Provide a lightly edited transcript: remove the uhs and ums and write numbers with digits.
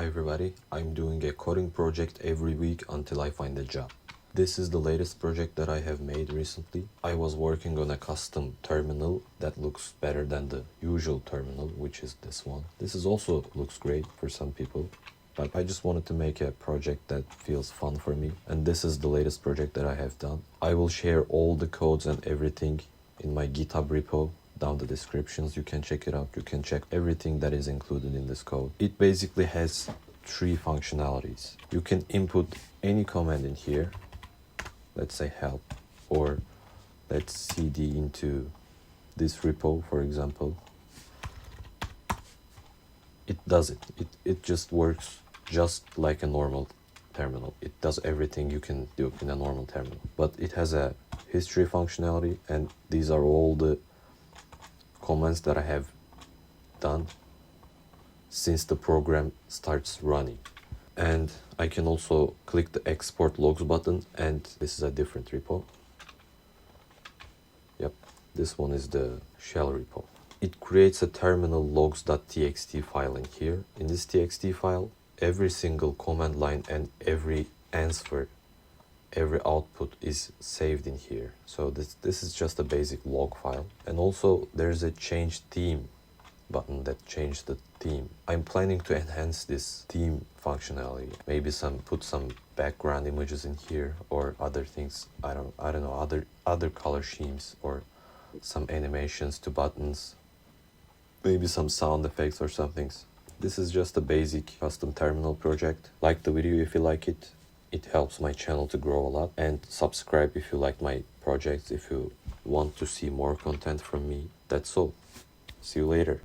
Hi everybody, I'm doing a coding project every week until I find a job. This is the latest project that I have made recently. I was working on a custom terminal that looks better than the usual terminal, which is this one. This is also looks great for some people, but I just wanted to make a project that feels fun for me. And this is the latest project that I have done. I will share all the codes and everything in my GitHub repo. Down the descriptions, you can check it out. You can check everything that is included in this code. It basically has three functionalities. You can input any command in here, let's say help, or let's cd into this repo, for example. It does it. It just works just like a normal terminal. It does everything you can do in a normal terminal, but it has a history functionality, and these are all the commands that I have done since the program starts running. And I can also click the export logs button, and this is a different repo. Yep, this one is the shell repo. It creates a terminal logs.txt file in here. In this txt file, every single command line and every answer, every output is saved in here. So this is just a basic log file. And also there's a change theme button that changed the theme. I'm planning to enhance this theme functionality. Maybe put some background images in here or other things. I don't know, other color schemes or some animations to buttons. Maybe some sound effects or something. This is just a basic custom terminal project. Like the video if you like it. It helps my channel to grow a lot, and subscribe if you like my projects, if you want to see more content from me. That's all. See you later.